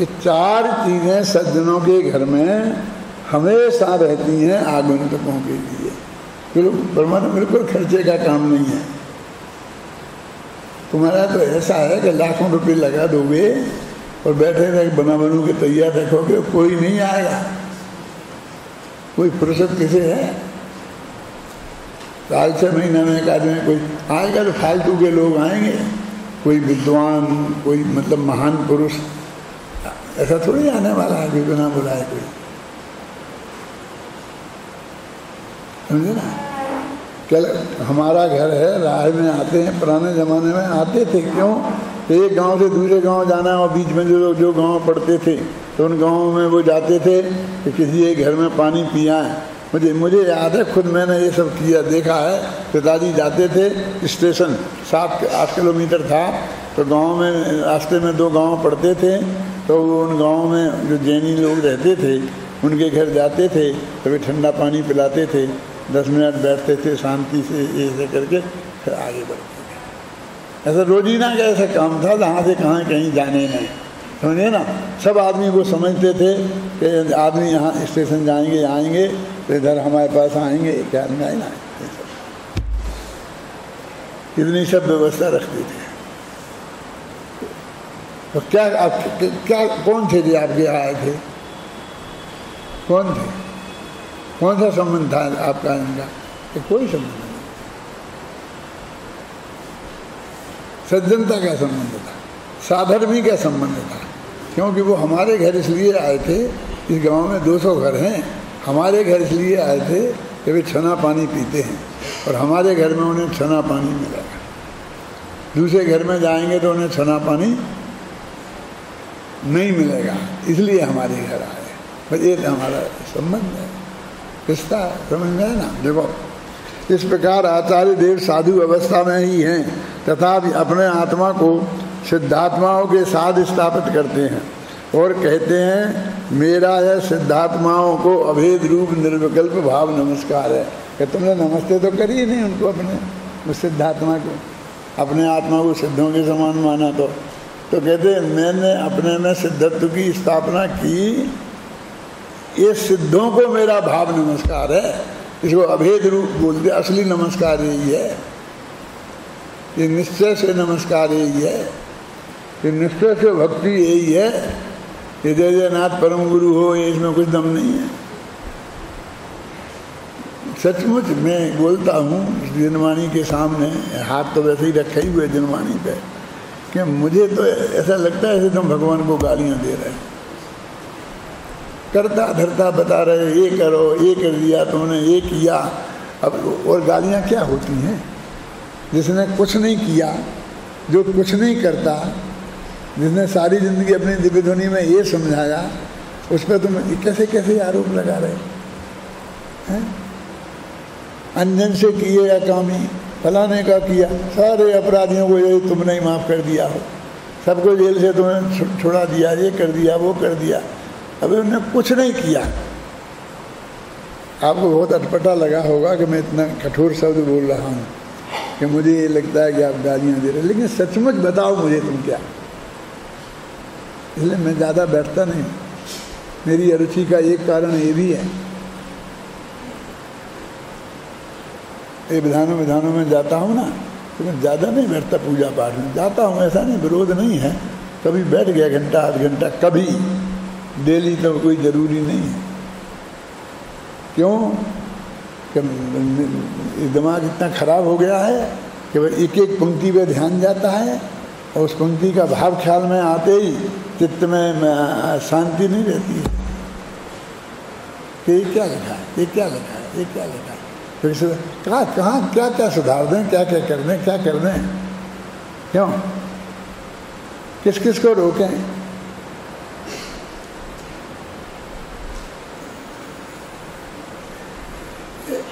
ये चार चीजें सज्जनों के घर में हमेशा रहती हैं आगंतुकों के लिए। बिल्कुल खर्चे का काम नहीं है। तुम्हारा तो ऐसा है कि लाखों रुपए लगा दोगे और बैठे रहे बना बनू के तैयार रखोगे, कोई नहीं आएगा। कोई फुर्सत किसे है? साल 6 महीने में एक आदमी कोई आएगा तो फालतू के लोग आएंगे, कोई विद्वान, कोई मतलब महान पुरुष, ऐसा थोड़ी आने वाला है कि बिना बुलाए कोई। समझे ना? कल हमारा घर है, राह में आते हैं, पुराने ज़माने में आते थे। क्यों? एक गांव से दूसरे गांव जाना और बीच में जो गांव पड़ते थे तो उन गांवों में वो जाते थे कि किसी एक घर में पानी पिया है। मुझे याद है, खुद मैंने ये सब किया, देखा है। पिताजी जाते थे स्टेशन, 7-8 किलोमीटर था, तो गांव में रास्ते में 2 गांव पड़ते थे, तो उन गांव में जो जैनी लोग रहते थे उनके घर जाते थे, तो वे ठंडा पानी पिलाते थे। 10 मिनट बैठते थे शांति से, ऐसे करके फिर आगे बढ़ते थे। ऐसा रोजीना का ऐसा काम था, जहाँ से कहाँ कहीं जाने नहीं। समझे ना? सब आदमी वो समझते थे कि आदमी यहाँ स्टेशन जाएंगे आएंगे तो इधर हमारे पास आएंगे, क्या नहीं ना, इतनी सब व्यवस्था रखते थे। तो क्या कौन थे जो आपके आए थे? कौन थे? कौन सा संबंध था आपका इनका? कोई संबंध नहीं। सज्जनता का संबंध था, साधर्मी का संबंध था। क्योंकि वो हमारे घर इसलिए आए थे, इस गांव में 200 घर हैं, हमारे घर इसलिए आए थे कि वे छना पानी पीते हैं और हमारे घर में उन्हें छना पानी मिलेगा। दूसरे घर में जाएंगे तो उन्हें छना पानी नहीं मिलेगा, इसलिए हमारे घर आए। बस ये हमारा संबंध है, रिश्ता, समझ में ना? देखो, इस प्रकार आचार्य देव साधु अवस्था में ही हैं तथा अपने आत्मा को सिद्धात्माओं के साथ स्थापित करते हैं और कहते हैं, मेरा यह सिद्धात्माओं को अभेद रूप निर्विकल्प भाव नमस्कार है। कि तुमने नमस्ते तो करी नहीं उनको, अपने उस सिद्धात्मा को, अपने आत्मा को सिद्धों के समान माना। तो कहते हैं, मैंने अपने में सिद्धत्व की स्थापना की, ये सिद्धों को मेरा भाव नमस्कार है। इसको अभेद रूप बोलते, असली नमस्कार यही है, ये निश्चय से नमस्कार यही है, ये निश्चय से भक्ति यही है। ये जय जयनाथ परम गुरु हो, ये इसमें कुछ दम नहीं है। सचमुच मैं बोलता हूँ जिनवाणी के सामने, हाथ तो वैसे ही रखे ही हुए जिनवाणी पे, कि मुझे तो ऐसा लगता है जैसे तुम भगवान को गालियाँ दे रहे हैं, करता धरता बता रहे, ये करो, ये कर दिया तुमने, ये किया। अब और गालियाँ क्या होती हैं? जिसने कुछ नहीं किया, जो कुछ नहीं करता, जिसने सारी जिंदगी अपनी दिव्य ध्वनि में ये समझाया, उस पर तुम कैसे कैसे आरोप लगा रहे हैं? अंजन से किए कामी, फलाने का किया, सारे अपराधियों को यही तुमने ही माफ़ कर दिया हो, सबको जेल से तुम्हें छुड़ा दिया, ये कर दिया, वो कर दिया। अभी उन्होंने कुछ नहीं किया। आपको बहुत अटपटा लगा होगा कि मैं इतना कठोर शब्द बोल रहा हूँ, कि मुझे ये लगता है कि आप गालियाँ दे रहे, लेकिन सचमुच बताओ मुझे तुम क्या। इसलिए मैं ज़्यादा बैठता नहीं। मेरी अरुचि का एक कारण ये भी है, ये विधानों में जाता हूँ ना, तो मैं ज़्यादा नहीं बैठता पूजा पाठ में। जाता हूँ, ऐसा नहीं, विरोध नहीं है, कभी बैठ गया घंटा आध घंटा, कभी, डेली तो कोई ज़रूरी नहीं है। क्यों? कि दिमाग इतना खराब हो गया है कि वह एक एक पंक्ति पे ध्यान जाता है और उस पंक्ति का भाव ख्याल में आते ही चित्त में शांति नहीं रहती है कि ये क्या लिखा है, ये क्या लिखा है, ये क्या लिखा है। फिर कहाँ क्या क्या सुधार दें, क्या क्या कर दें, क्या कर दें, क्यों, किस किस को रोकें।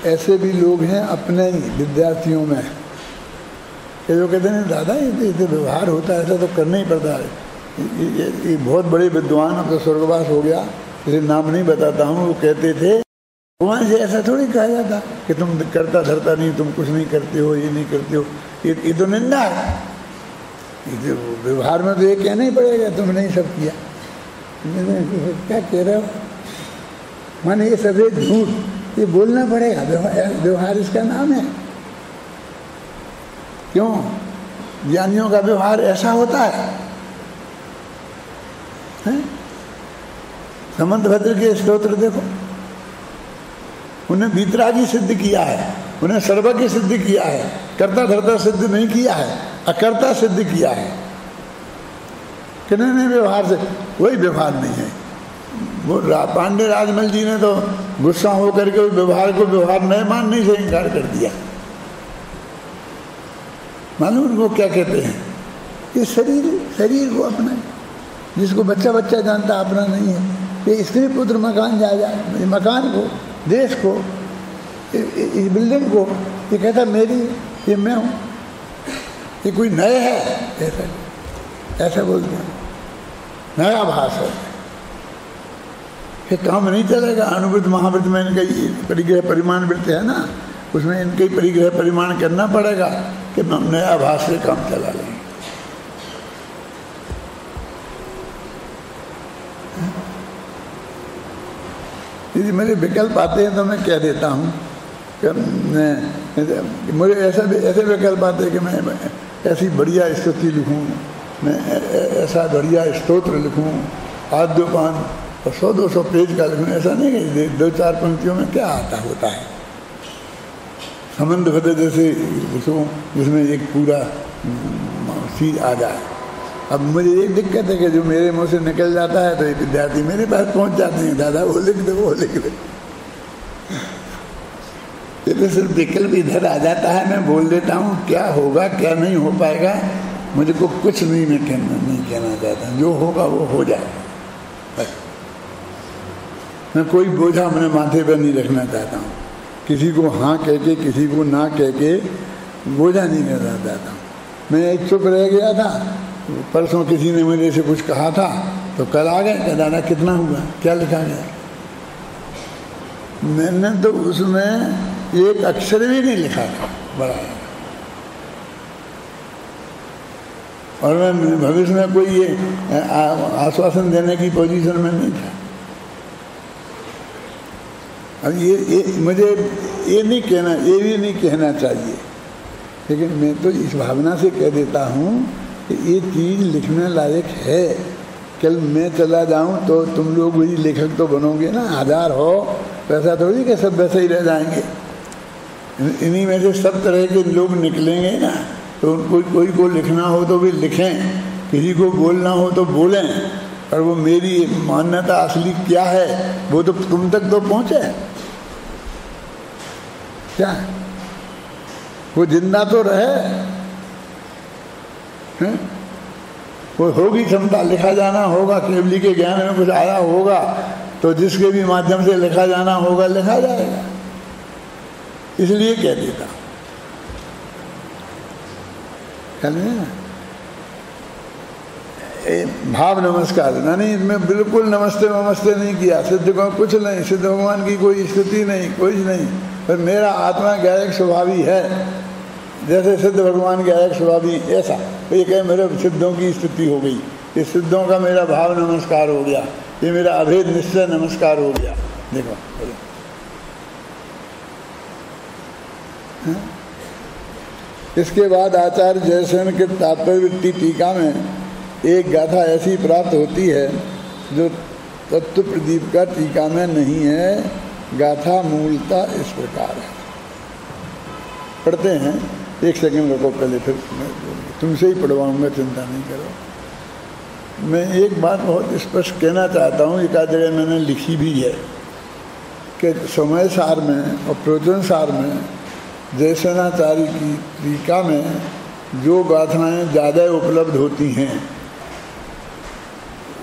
ऐसे भी लोग हैं अपने विद्यार्थियों में कि जो कहते हैं, दादा ये व्यवहार होता है, ऐसा तो करना ही पड़ता है। ये बहुत बड़े विद्वान, अब तो स्वर्गवास हो गया, इसे नाम नहीं बताता हूँ, वो कहते थे, भगवान से ऐसा थोड़ी कहा जाता कि तुम करता धरता नहीं, तुम कुछ नहीं करते हो, ये नहीं करते हो, ये तो निंदा है। व्यवहार में तो ये कहना ही पड़ेगा तुमने ही सब किया। क्या कह रहे हो? माने ये सफेद झूठ, ये बोलना पड़ेगा, व्यवहार इसका नाम है। क्यों? ज्ञानियों का व्यवहार ऐसा होता है? समंतभद्र के स्तोत्र देखो, उन्हें वीतरागी सिद्ध किया है, उन्हें सर्वज्ञ सिद्ध किया है, कर्ता धर्ता सिद्ध नहीं किया है, अकर्ता सिद्ध किया है। किन्होंने व्यवहार से, वही व्यवहार नहीं है। वो पांडे राजमल जी ने तो गुस्सा होकर के व्यवहार को व्यवहार नहीं मानने से इनकार कर दिया। मालूम उनको क्या कहते हैं? ये शरीर को अपना, जिसको बच्चा बच्चा जानता अपना नहीं है। ये स्त्री पुत्र मकान जाए, मकान को, देश को, इस बिल्डिंग को, ये कहता मेरी, ये मैं हूँ, ये कोई नए है, ऐसा बोलते हैं, नया भाष है। फिर काम नहीं चलेगा। अनुवृत्त महावृत्त में इनका परिग्रह परिमाण वृत्त है ना, उसमें इनके परिग्रह परिमाण करना पड़ेगा कि हम नया भाष से काम चला लेंगे। यदि मेरे विकल्प आते हैं तो मैं कह देता हूँ कि मुझे ऐसे विकल्प आते हैं कि मैं ऐसी बढ़िया स्तुति लिखूँ, मैं ऐसा बढ़िया स्तोत्र लिखूँ, आद्योपान और 100-200 पेज का लिखूँ। ऐसा नहीं कि 2-4 पंक्तियों में क्या आता होता है। समंतभद्र जैसे लिखूँ जिसमें एक पूरा चीज आ जाए। अब मुझे एक दिक्कत है कि जो मेरे मुंह से निकल जाता है तो एक विद्यार्थी मेरे पास पहुंच जाते हैं, दादा वो लिख दे, वो लिख दे। तो सिर्फ विकल्प इधर आ जाता है, मैं बोल देता हूँ, क्या होगा क्या नहीं हो पाएगा मुझे को कुछ नहीं, मैं नहीं कहना चाहता। जो होगा वो हो जाएगा। मैं कोई बोझा अपने माथे पर नहीं रखना चाहता हूँ। किसी को हाँ कह के, किसी को ना कह के बोझा नहीं करना चाहता हूँ। मैं एक चुप रह गया था, परसों किसी ने मेरे से कुछ कहा था तो कल आ गए कि दादा कितना हुआ, क्या लिखा गया। मैंने तो उसमें एक अक्षर भी नहीं लिखा था बड़ा, और मैं भविष्य में कोई ये आश्वासन देने की पोजीशन में नहीं था। अब ये मुझे ये नहीं कहना, ये भी नहीं कहना चाहिए, लेकिन मैं तो इस भावना से कह देता हूँ कि ये चीज़ लिखने लायक है। कल मैं चला जाऊँ तो तुम लोग वही लेखक तो बनोगे ना, 1000 हो, पैसा थोड़ी कि सब वैसे ही रह जाएंगे। इन्हीं में से सब तरह के लोग निकलेंगे ना, तो उनको कोई को लिखना हो तो भी लिखें, किसी को बोलना हो तो बोलें, और वो मेरी मान्यता असली क्या है वो तो तुम तक तो पहुँचे। क्या वो जिंदा तो रहे हैं? वो होगी क्षमता, लिखा जाना होगा, केवली के ज्ञान में कुछ आया होगा तो जिसके भी माध्यम से लिखा जाना होगा लिखा जाएगा। इसलिए कह देता भाव नमस्कार नहीं, इसमें बिल्कुल नमस्ते नमस्ते नहीं किया। सिद्ध को कुछ नहीं, सिद्ध भगवान की कोई स्थिति नहीं, कुछ नहीं, पर मेरा आत्मा गायक स्वभावी है। जैसे सिद्ध भगवान गायक स्वभावी, ऐसा ये कहे मेरे सिद्धों की स्थिति हो गई, ये सिद्धों का मेरा भाव नमस्कार हो गया, ये मेरा अभेद निश्चय नमस्कार हो गया। देखो इसके बाद आचार्य जयसेन के तात्पर्य टीका में एक गाथा ऐसी प्राप्त होती है जो तत्व प्रदीप का टीका में नहीं है। गाथा मूलतः इस प्रकार है, पढ़ते हैं। एक सेकंड रुको, पहले फिर तुमसे ही पढ़वाऊंगा, चिंता नहीं करो। मैं एक बात बहुत स्पष्ट कहना चाहता हूँ, एक आध जगह मैंने लिखी भी है कि समय सार में और प्रयोजन सार में जयसेनाचार्य की टीका में जो गाथाएँ ज़्यादा उपलब्ध होती हैं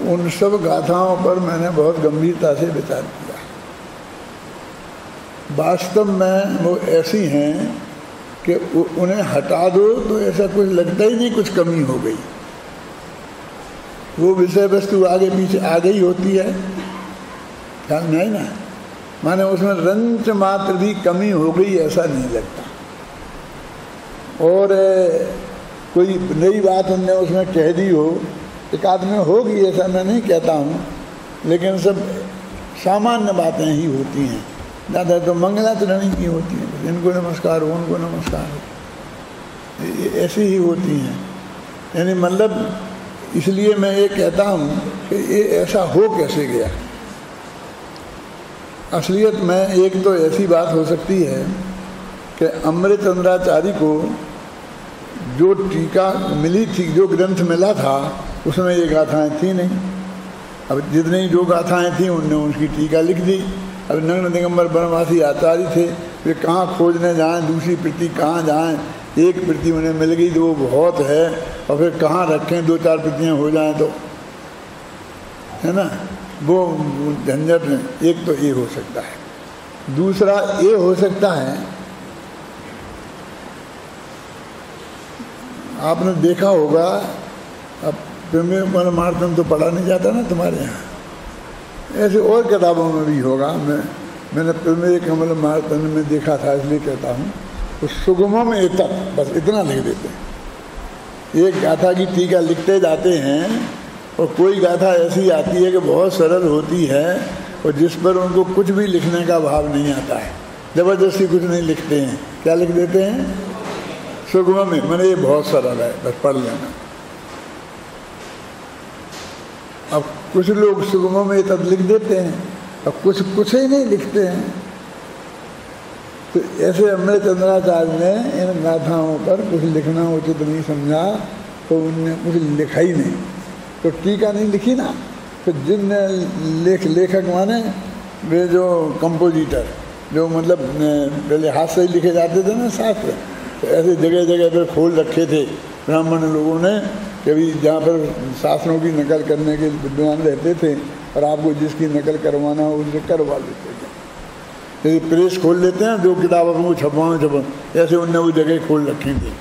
उन सब गाथाओं पर मैंने बहुत गंभीरता से विचार किया। वास्तव में वो ऐसी हैं कि उन्हें हटा दो तो ऐसा कुछ लगता ही नहीं कुछ कमी हो गई। वो विषय वस्तु आगे पीछे आ गई होती है, ख्याल नहीं ना, माने उसमें रंच मात्र भी कमी हो गई ऐसा नहीं लगता। और कोई नई बात उनने उसमें कह दी हो, एक आदमी होगी ऐसा मैं नहीं कहता हूँ, लेकिन सब सामान्य बातें ही होती हैं, ज़्यादा तो मंगलाचरण की होती हैं, इनको नमस्कार हो उनको नमस्कार हो, ऐसी ही होती हैं। यानी मतलब इसलिए मैं ये कहता हूँ कि ये ऐसा हो कैसे गया। असलियत में एक तो ऐसी बात हो सकती है कि अमृतचंद्राचार्य को जो टीका मिली थी, जो ग्रंथ मिला था, उसमें ये गाथाएँ थी नहीं। अब जितनी जो गाथाएँ थीं उनने उसकी टीका लिख दी। अब नग्न दिगंबर बनवासी आचार्य थे, वे कहाँ खोजने जाएं, दूसरी प्रति कहाँ जाएं, एक प्रति उन्हें मिल गई तो वो बहुत है, और फिर कहाँ रखें, 2-4 प्रतियाँ हो जाएं तो, है ना, वो झंझट है। एक तो ये हो सकता है। दूसरा ये हो सकता है, आपने देखा होगा, अब प्रेमी परमार्थम तो पढ़ा नहीं जाता ना तुम्हारे यहाँ, ऐसे और किताबों में भी होगा। मैंने प्रेमी कमल मार्तन में देखा था, इसलिए कहता हूँ। तो सुगमम एतत्, बस इतना लिख देते हैं। एक गाथा की टीका लिखते जाते हैं, और कोई गाथा ऐसी आती है कि बहुत सरल होती है, और जिस पर उनको कुछ भी लिखने का भाव नहीं आता है, ज़बरदस्ती कुछ नहीं लिखते हैं। क्या लिख देते हैं? सुगमम में, मैंने ये बहुत सरल है, बस पढ़ लेना। अब कुछ लोग सुगमम में तब लिख देते हैं, अब कुछ ही नहीं लिखते हैं। तो ऐसे अमृतचंद्राचार्य ने इन गाथाओं पर कुछ लिखना उचित नहीं समझा, तो उनने कुछ लिखा ही नहीं, तो टीका नहीं लिखी ना। तो जिनने लेखक माने वे जो कंपोजिटर, जो मतलब पहले हाथ से ही लिखे जाते थे ना शास्त्र, तो ऐसे जगह जगह पर खोल रखे थे ब्राह्मण लोगों ने, कभी जहाँ पर शास्त्रों की नकल करने के विद्वान रहते थे, और आपको जिसकी नकल करवाना हो उनसे करवा लेते थे। यदि प्रेस खोल लेते हैं, जो किताब को छपवाएं, ऐसे उनने वो जगह खोल रखी थी।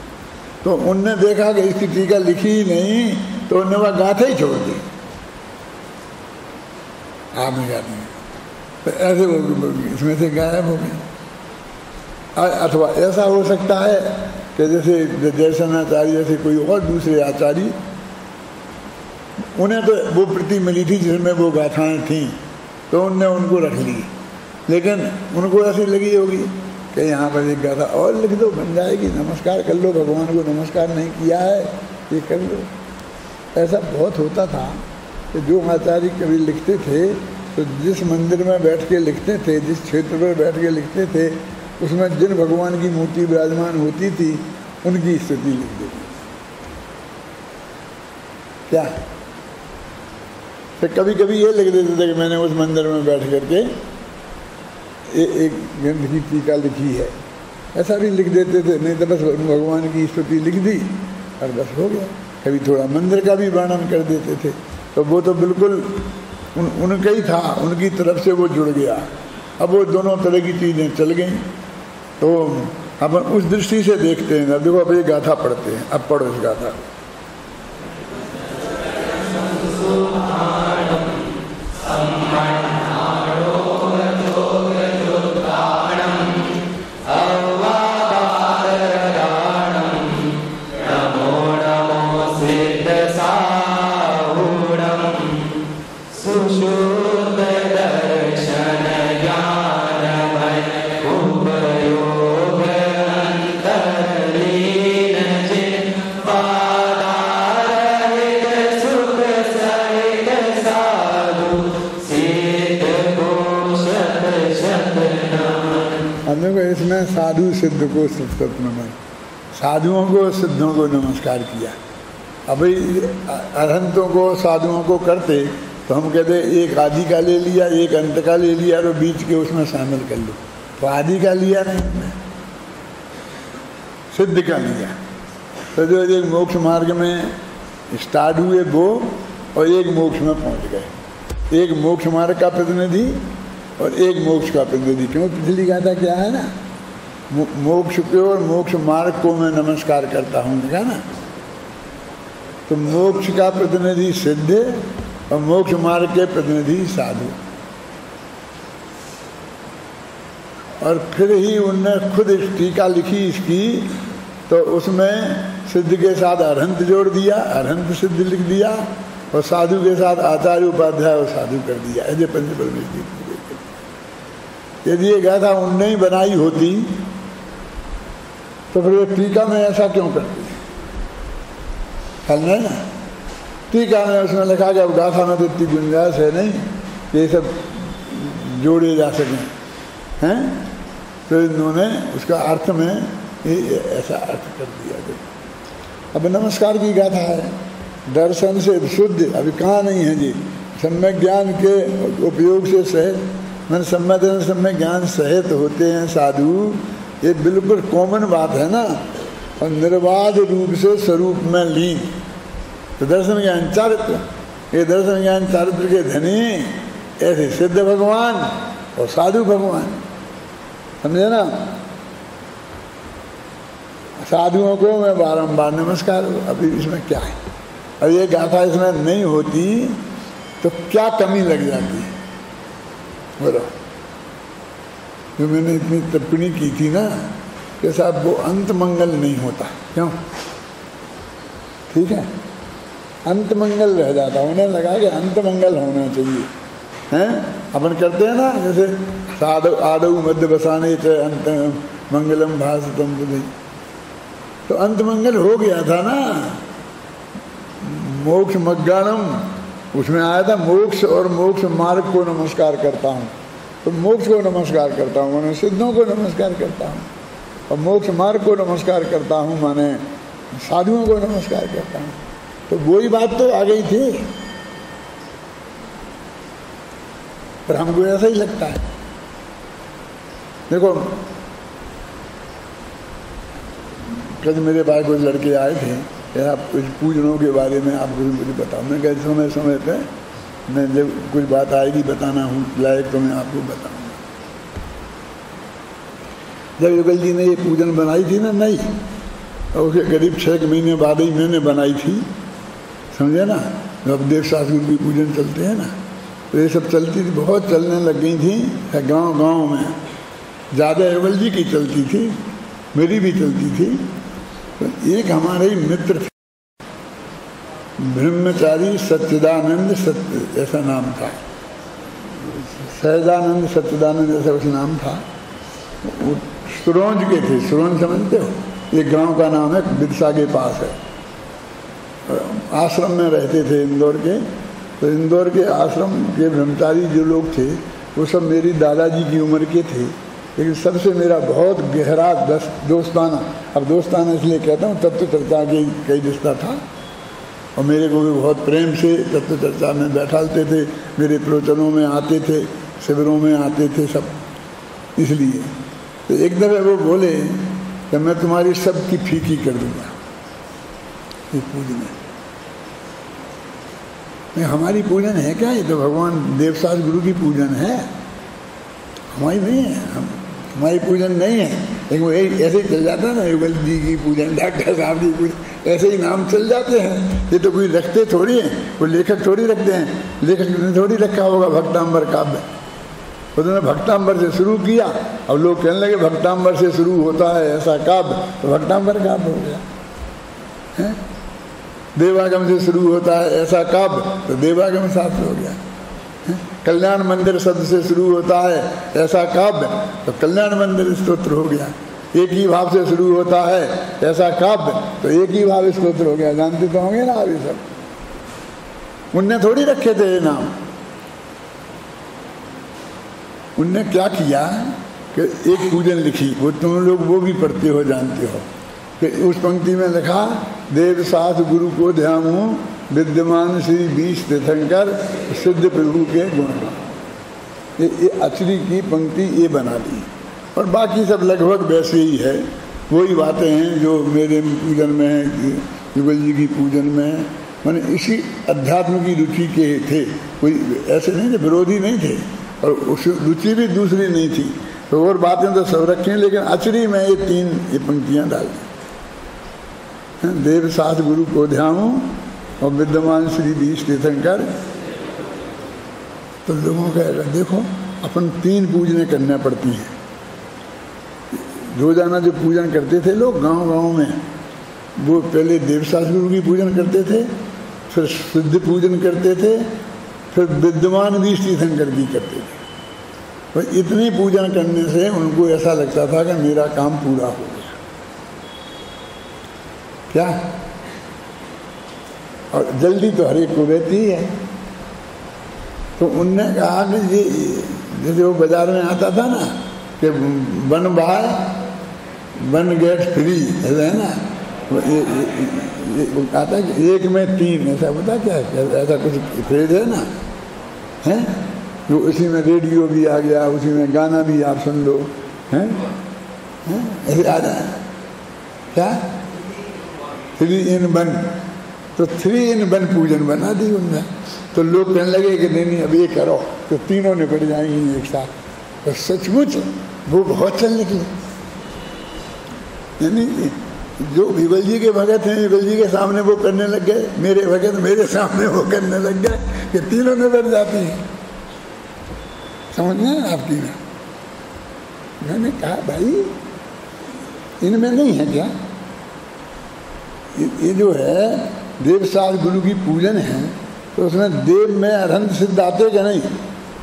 तो उनने देखा कि इसकी टीका लिखी ही नहीं, तो उनने वह गाथा ही छोड़ दी, आप नहीं जाते हैं, तो ऐसे वो इसमें से गायब हो गए। अथवा ऐसा हो सकता है कि जैसे जयसेनाचार्य जैसे कोई और दूसरे आचार्य, उन्हें तो वो प्रति मिली थी जिसमें वो गाथाएँ थीं, तो उनने उनको रख ली, लेकिन उनको ऐसी लगी होगी कि यहाँ पर एक गाथा और लिख दो, बन जाएगी, नमस्कार कर लो, भगवान को नमस्कार नहीं किया है, ये कर लो। ऐसा बहुत होता था कि जो आचार्य कभी लिखते थे, तो जिस मंदिर में बैठ के लिखते थे, जिस क्षेत्र पर बैठ के लिखते थे, उसमें जिन भगवान की मूर्ति विराजमान होती थी, उनकी स्थिति लिख देती। क्या तो कभी कभी ये लिख देते थे कि मैंने उस मंदिर में बैठ करके एक ग्रंथ की टीका लिखी है, ऐसा भी लिख देते थे। नहीं तो बस भगवान की स्तुति लिख दी और बस हो गया। कभी थोड़ा मंदिर का भी वर्णन कर देते थे, तो वो तो बिल्कुल उनका ही था, उनकी तरफ से वो जुड़ गया। अब वो दोनों तरह की चीज़ें चल गई, तो अब उस दृष्टि से देखते हैं। अब देखो, अब ये गाथा पढ़ते हैं, अब पढ़ो इस गाथा। इसमें साधु सिद्ध को सत्सत्नमन, साधुओं को सिद्धों को नमस्कार किया। अभी अरहंतों को साधुओं को करते तो हम कहते एक आदि का ले लिया, एक अंत का ले लिया, और बीच के उसमें शामिल कर लो। तो आदि का लिया नहीं, सिद्ध का लिया। तो जो एक मोक्ष मार्ग में स्टार्ट हुए वो, और एक मोक्ष में पहुंच गए। एक मोक्ष मार्ग का प्रतिनिधि और एक मोक्ष का प्रतिनिधि। क्यों? पिछली गाथा क्या है ना, मोक्ष को और मोक्ष मार्ग को मैं नमस्कार करता हूँ, देखा ना। तो मोक्ष का प्रतिनिधि सिद्ध और मोक्ष मार्ग के प्रतिनिधि साधु। और फिर ही उनने खुद टीका लिखी इसकी, तो उसमें सिद्ध के साथ अरहंत जोड़ दिया, अरहंत सिद्ध लिख दिया, और साधु के साथ आचार्य उपाध्याय और साधु कर दिया, ऐसे पंच परमेश की पूरे। यदि ये गाथा उनने ही बनाई होती तो फिर वो टीका में ऐसा क्यों करती है ना? टीका में उसमें लिखा कि अब गाथा में तो इतनी गुंजाइश है नहीं ये सब जोड़े जा सकें, हैं? तो इन्होंने उसका अर्थ में ये ऐसा अर्थ कर दिया। अब नमस्कार की गाथा है, दर्शन से शुद्ध अभी कहाँ नहीं है जी, सम्यक ज्ञान के उपयोग से सहित, मैंने सम्यक ज्ञान सहित होते हैं साधु, ये बिल्कुल कॉमन बात है ना। और निर्बाध रूप से स्वरूप में लीन, तो दर्शन ज्ञान चारित्र, ये दर्शन ज्ञान चारित्र के धनी ऐसे सिद्ध भगवान और साधु भगवान, समझे ना। साधुओं को मैं बारंबार नमस्कार, अभी इसमें क्या है? अब ये गाथा इसमें नहीं होती तो क्या कमी लग जाती है बोलो? जो मैंने इतनी टिप्पणी की थी ना कि साहब वो अंत मंगल नहीं होता, क्यों? ठीक है, अंत मंगल रह जाता, उन्हें लगा कि अंत मंगल होना चाहिए, हैं? अपन करते हैं ना जैसे साधु आदव मध्य बसाने थे अंत मंगलम भाषतम बुद्धि, तो अंत मंगल हो गया था ना। मोक्ष मज्ञानम उसमें आया था, मोक्ष और मोक्ष मार्ग को नमस्कार करता हूँ, तो मोक्ष को नमस्कार करता हूँ माने सिद्धों को नमस्कार करता हूँ, और मोक्ष मार्ग को नमस्कार करता हूँ माने साधुओं को नमस्कार करता हूँ। तो वही बात तो आ गई थी, पर हमको ऐसा ही लगता है। देखो कल मेरे पास कुछ लड़के आए थे, आप कुछ पूजनों के बारे में आप मुझे बताओ। मैं कहते समय समय पे मैं जब कुछ बात आएगी बताना हूँ लायक तो मैं आपको बताऊँगा। जब युगल जी ने ये पूजन बनाई थी ना नई, और उसके करीब 6 महीने बाद ही मैंने बनाई थी, समझे ना। अब देव शास्त्री की पूजन चलते हैं ना, तो ये सब चलती थी, बहुत चलने लग गई थी गांव गांव में। ज़्यादा युगल जी की चलती थी, मेरी भी चलती थी। तो एक हमारे ही मित्र थे, ब्रह्मचारी सच्चिदानंद सत्य ऐसा नाम था, सहजानंद सच्चिदानंद ऐसा उस नाम था। वो सुरौंज के थे, सुरौंज समझते हो, ये गांव का नाम है, बिरसा के पास है। आश्रम में रहते थे इंदौर के, तो इंदौर के आश्रम के ब्रह्मचारी जो लोग थे वो सब मेरी दादाजी की उम्र के थे, लेकिन सबसे मेरा बहुत गहरा दोस्ताना, अब दोस्ताना इसलिए कहता हूँ, तत्व चर्चा के कई रिश्ता था, और मेरे को भी बहुत प्रेम से तत्व चर्चा में बैठाते थे, मेरे प्रवचनों में आते थे, शिविरों में आते थे सब। इसलिए तो एक दफ़े वो बोले कि मैं तुम्हारी सबकी फीकी कर दूंगा ये पूजन में। हमारी पूजन है क्या? ये तो भगवान देवसास गुरु की पूजन है, हमारी नहीं है, हमारी पूजन नहीं है। लेकिन वो ऐसे ही चल जाता है ना, युगल जी की पूजन, डॉक्टर साहब की पूजन, ऐसे ही नाम चल जाते हैं। ये तो कोई रखते थोड़ी हैं, कोई लेखक थोड़ी रखते हैं, लेखक ने थोड़ी रखा होगा भक्तांबर काव्य। उन्होंने भक्तांबर से शुरू किया, अब लोग कहने लगे भक्तांबर से शुरू होता है ऐसा काव्य, तो भक्तांबर काव्य हो गया है। देवागम से शुरू होता है ऐसा काव्य, तो देवागम शास्त्र हो गया। कल्याण मंदिर शब्द से शुरू होता है ऐसा काव्य, तो कल्याण मंदिर स्तोत्र हो गया। एक ही भाव से शुरू होता है ऐसा काव्य, तो एक ही भाव स्तोत्र हो गया। जानते तो होंगे ना आप ये सब। उनने थोड़ी रखे थे ये नाम। उनने क्या किया कि एक पूजन लिखी, वो तुम लोग वो भी पढ़ते हो, जानते हो कि उस पंक्ति में लिखा, देव साथ गुरु को ध्याऊं, विद्यमान श्री बीस तीर्थंकर सिद्ध प्रभु के गुण। ये अचरी की पंक्ति ये बना ली, और बाकी सब लगभग वैसे ही है, वही बातें हैं जो मेरे पूजन में है, युगल जी की पूजन में है। मैंने इसी अध्यात्म की रुचि के थे, कोई ऐसे नहीं थे, विरोधी नहीं थे, और उस रुचि भी दूसरी नहीं थी। तो और बातें तो सब रखी हैं, लेकिन अचरी में ये 3 पंक्तियाँ डाल दी। देव साथ गुरु को ध्याऊं और विद्यमान श्री बीस तीर्थंकर। तो लोगों का देखो, अपन 3 पूजनें करना पड़ती हैं। रोजाना जो पूजन करते थे लोग गांव-गांव में, वो पहले देवसास गुरु की पूजन करते थे, फिर सिद्ध पूजन करते थे, फिर विद्यमान भी तीर्थंकर भी करते थे। और इतनी पूजन करने से उनको ऐसा लगता था कि मेरा काम पूरा हो गया। क्या? और जल्दी तो हर एक को रहती है। तो उनने कहा कि ये जैसे वो बाजार में आता था ना कि one by one get free, ऐसा है ना, वो कहता है कि एक में तीन, ऐसा बता क्या है, ऐसा कुछ फ्रेज है ना, है जो उसी में रेडियो भी आ गया, उसी में गाना भी आप सुन लो, हैं ऐसे आ जाए। क्या? 3 in 1, तो 3 in 1 पूजन बना दी उनने। तो लोग कहने लगे कि नहीं अब ये करो, तो तीनों ने बढ़ जाएंगे एक साथ। तो सचमुच वो बहुत चल निकले। यानी जो विबल जी के भगत हैं, विबल जी के सामने वो करने लग गए, मेरे भगत मेरे सामने वो करने लग गए, कि तीनों ने बढ़ जाती हैं। समझ में आपकी ना? मैंने कहा भाई इनमें नहीं है क्या? ये जो है देवसाज गुरु की पूजन है, तो उसमें देव में अरहंत सिद्ध आते क्या नहीं?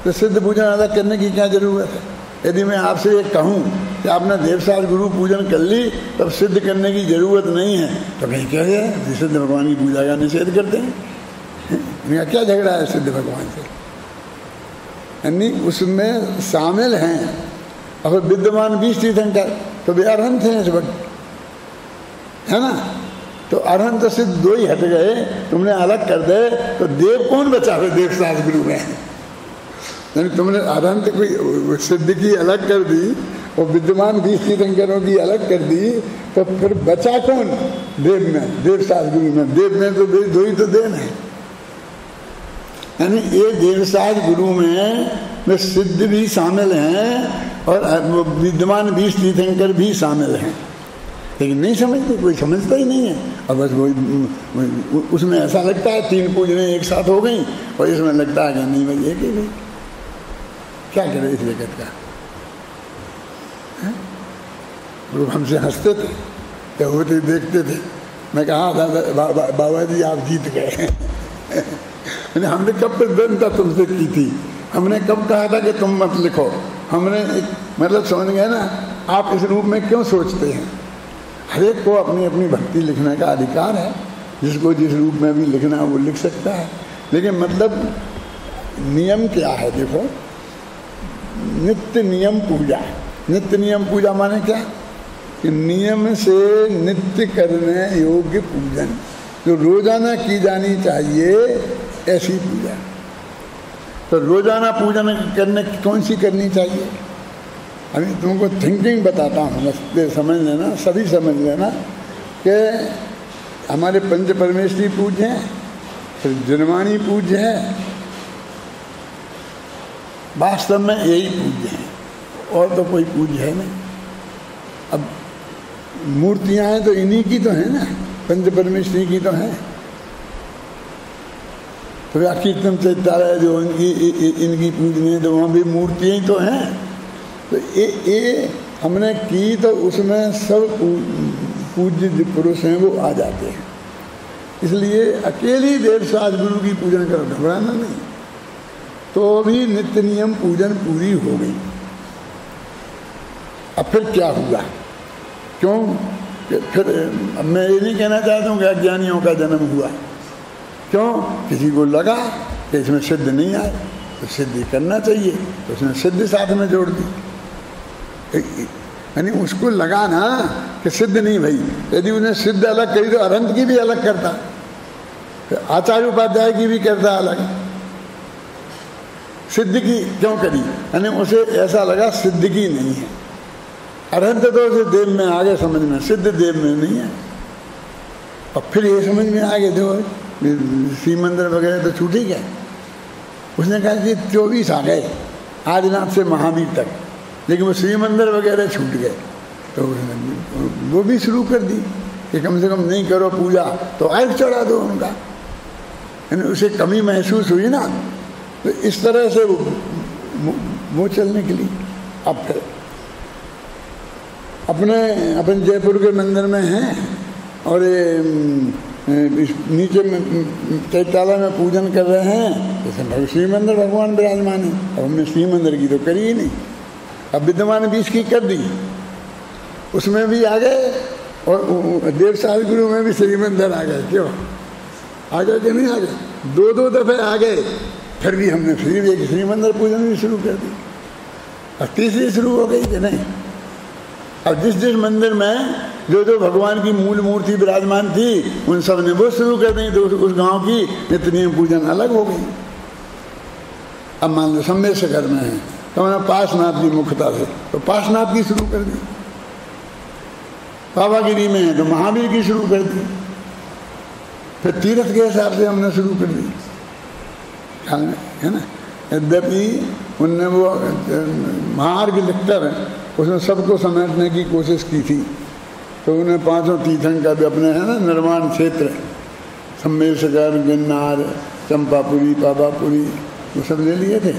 तो सिद्ध पूजन अलग करने की क्या जरूरत है? यदि मैं आपसे ये कहूँ कि आपने देवसाज गुरु पूजन कर ली तब सिद्ध करने की जरूरत नहीं है, तो कहीं क्या है सिद्ध भगवान की पूजा का निषेध करते हैं। इनका क्या झगड़ा है सिद्ध भगवान से? यानी उसमें शामिल हैं। और विद्यमान 20 तीर्थंकर तो वे अरहंत हैं इस वक्त, है ना? तो अरहंत सिद्ध 2 ही हट गए, तुमने अलग कर दे तो देव कौन बचा हुए देवसाज गुरु में? यानी तुमने अरहंत को सिद्ध की अलग कर दी और विद्यमान 20 तीर्थंकरों की अलग कर दी, तो फिर बचा कौन देव में, देवसाज गुरु में? देव में तो 2 ही तो देव है। यानी ये देवसाज गुरु में सिद्ध भी शामिल हैं और विद्यमान 20 तीर्थंकर भी शामिल हैं, लेकिन नहीं समझते, कोई समझता ही नहीं है। और बस वो उसमें ऐसा लगता है 3 पूजनें एक साथ हो गई, और इसमें लगता है कि नहीं भाई एक ही गई। क्या करे इस जगत का? लोग हमसे हंसते थे, क्या होते देखते थे। मैं कहा बाबा जी आप जीत गए। हमने कब प्रदंता तुमसे की थी? हमने कब कहा था कि तुम मत लिखो? हमने मतलब समझ गए ना, आप इस रूप में क्यों सोचते हैं? हर एक को अपनी अपनी भक्ति लिखने का अधिकार है, जिसको जिस रूप में भी लिखना है वो लिख सकता है। लेकिन मतलब नियम क्या है? देखो, नित्य नियम पूजा। नित्य नियम पूजा माने क्या? कि नियम से नित्य करने योग्य पूजन, जो रोजाना की जानी चाहिए ऐसी पूजा। तो रोजाना पूजन करने कौन सी करनी चाहिए? अभी तुमको थिंकिंग बताता हूँ, बस समझ लेना, सभी समझ लेना कि हमारे पंच परमेश्वरी पूज्य हैं, फिर जनवाणी पूज्य है, वास्तव में यही पूज्य हैं, और तो कोई पूज्य है नहीं। अब मूर्तियाँ हैं तो इन्हीं की तो है ना, पंच परमेश्वरी की तो है। तो कीर्तन चैत्यालय जो इनकी पूजने, तो वहाँ भी मूर्तियाँ ही तो हैं। तो ये हमने की तो उसमें सब पूज्य जो पुरुष हैं वो आ जाते हैं। इसलिए अकेली देवसाज गुरु की पूजन करो, घबराना नहीं, तो भी नित्य नियम पूजन पूरी हो गई। अब फिर क्या हुआ? क्यों? फिर अब मैं ये नहीं कहना चाहता हूँ कि अज्ञानियों का जन्म हुआ। क्यों? किसी को लगा कि इसमें सिद्ध नहीं आए तो सिद्धि करना चाहिए, तो उसने सिद्ध साथ में जोड़ दी। यानी उसको लगा ना कि सिद्ध नहीं भाई, यदि उन्हें सिद्ध अलग करी तो अरहंत की भी अलग करता, आचार्य उपाध्याय की भी करता अलग। सिद्ध की क्यों करी? यानी उसे ऐसा लगा सिद्ध की नहीं है। अरहंत तो उसे देव में आ गए समझ में, सिद्ध देव में नहीं है। और फिर ये समझ में आ गए, देखो शिव मंदिर वगैरह तो छूट ही गए। उसने कहा कि 24 आ गए आदिनाथ से महावीर तक, लेकिन वो शिव मंदिर वगैरह छूट गए। तो उसने वो भी शुरू कर दी कि कम से कम नहीं करो पूजा तो अर्घ चढ़ा दो उनका। यानी उसे कमी महसूस हुई ना, तो इस तरह से वो चलने के लिए। अब फिर अपन जयपुर के मंदिर में हैं, और ये नीचे में चैत्यालय में पूजन कर रहे हैं, जैसे श्री मंदिर भगवान विराजमान है। अब हमने श्री मंदिर की तो करी ही नहीं, अब विद्यमान 20 की कर दी, उसमें भी आ गए और देव साल गुरु में भी श्री मंदिर आ गए। क्यों आ गए कि नहीं आ गए? 2 दफे आ गए, फिर भी हमने फिर एक श्री मंदिर पूजन भी शुरू कर दी, और तीसरी शुरू हो गई कि नहीं। अब जिस मंदिर में जो भगवान की मूल मूर्ति विराजमान थी, उन सब ने वो शुरू कर दी, तो उस गांव की नित्य पूजन अलग हो गई। अब मान लो सम्मेशकर में है तो मैंने पार्श्वनाथ की मुख्यता से तो पार्श्वनाथ की शुरू कर दी, पावागिरी में है तो महावीर की शुरू कर दी, फिर तीर्थ के हिसाब से हमने शुरू कर दी, है ना। यद्यपि उनने वो महार्घ लिखकर उसमें सबको समेटने की कोशिश की थी, तो उन्हें 5 तीर्थंकर भी अपने है ना निर्माण क्षेत्र, सम्मेशकर, गिरनार, चंपापुरी, पावापुरी, वो सब ले लिए थे।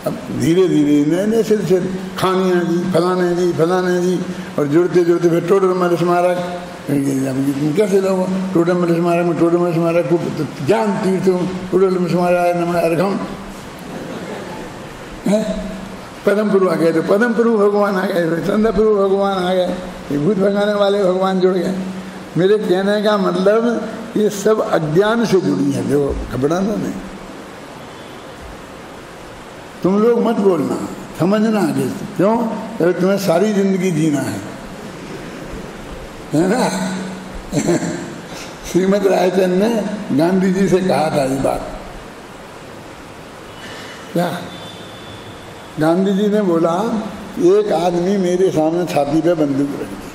अब धीरे धीरे नए नए सिलसिले, खानिया जी, फलाने जी, और जुड़ते जुड़ते फिर टोडरमल स्मारक। कैसे लोग टोडरमल स्मारक में टोडरमल स्मारक को ज्ञान तीर्थ, टोडरमल स्मारक नमः अर्घम है, पदमपुरु आ गए तो पदमपुरु भगवान आ गए, चंद्रपुरु भगवान आ गए, ये भूत भगाने वाले भगवान जुड़ गए। मेरे कहने का मतलब ये सब अज्ञान से जुड़ी है, जो घबराना नहीं। तुम लोग मत बोलना, समझना आगे, क्यों? तो तुम्हें सारी जिंदगी जीना है ना। श्रीमद रायचंद ने गांधी जी से कहा था ये बात, क्या? गांधी जी ने बोला, एक आदमी मेरे सामने छाती पे बंदूक रख दी,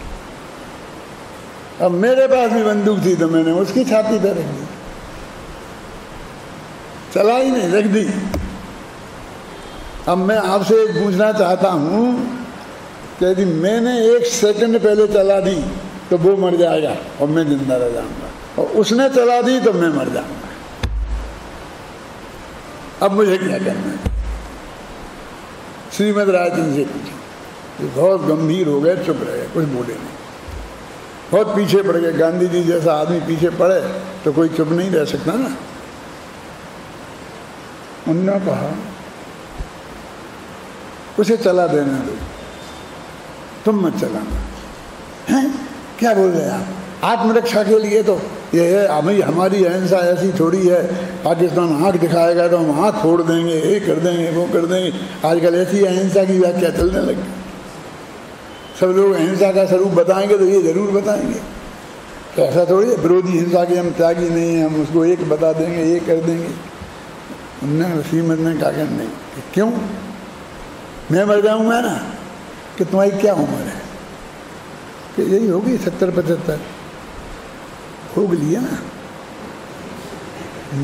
अब मेरे पास भी बंदूक थी तो मैंने उसकी छाती पे रख दी, चला ही नहीं, रख दी। अब मैं आपसे एक पूछना चाहता हूं कि यदि मैंने 1 सेकंड पहले चला दी तो वो मर जाएगा और मैं जिंदा रह जाऊंगा, और उसने चला दी तो मैं मर जाऊंगा। अब मुझे क्या करना है? श्रीमद रायचंद से पूछे, बहुत गंभीर हो गए, चुप रहे, कुछ बोले नहीं, बहुत पीछे पड़ गए। गांधी जी जैसा आदमी पीछे पड़े तो कोई चुप नहीं रह सकता ना। उन्होंने कहा, उसे चला देना दो, तुम मत चलाना। हैं? क्या बोल रहे आप? आत्मरक्षा के लिए तो ये है, हमारी अहिंसा ऐसी थोड़ी है, पाकिस्तान आंख दिखाएगा तो हम हाथ फोड़ देंगे, ये कर देंगे, वो कर देंगे। आजकल ऐसी अहिंसा की व्याख्या चलने लगी, सब लोग अहिंसा का स्वरूप बताएंगे तो ये जरूर बताएंगे, तो ऐसा थोड़ी है विरोधी हिंसा के हम त्यागी नहीं है, हम उसको एक बता देंगे, ये कर देंगे। उन्होंने श्रीमद ने कहा कि नहीं, क्यों? मैं मर जाऊंगा ना, कि तुम्हारी क्या उम्र है? कि यही होगी 70-75, भोग लिया ना,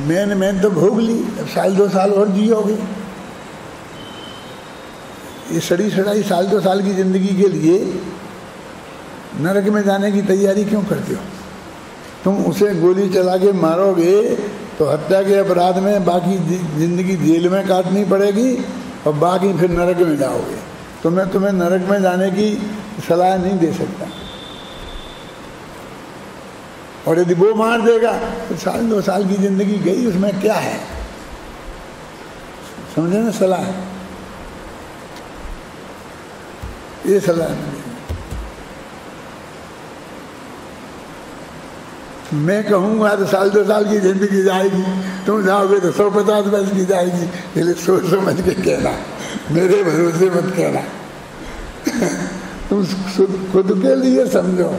मैंने तो भोग ली, अब 1-2 साल और जियोगे। ये सड़ी सड़ाई 1-2 साल की जिंदगी के लिए नरक में जाने की तैयारी क्यों करते हो? तुम उसे गोली चला के मारोगे तो हत्या के अपराध में बाकी जिंदगी जेल में काटनी पड़ेगी और बाकी फिर नरक में जाओगे। तो मैं तुम्हें नरक में जाने की सलाह नहीं दे सकता, और यदि वो मार देगा तो 1-2 साल की जिंदगी गई, उसमें क्या है? समझे ना सलाह? ये सलाह नहीं। मैं कहूँगा तो 1-2 साल की जिंदगी जाएगी, तुम जाओगे तो 150 वर्ष की जाएगी। इसलिए सोच समझ के कहना, मेरे भरोसे मत कहना। तुम खुद के लिए समझो।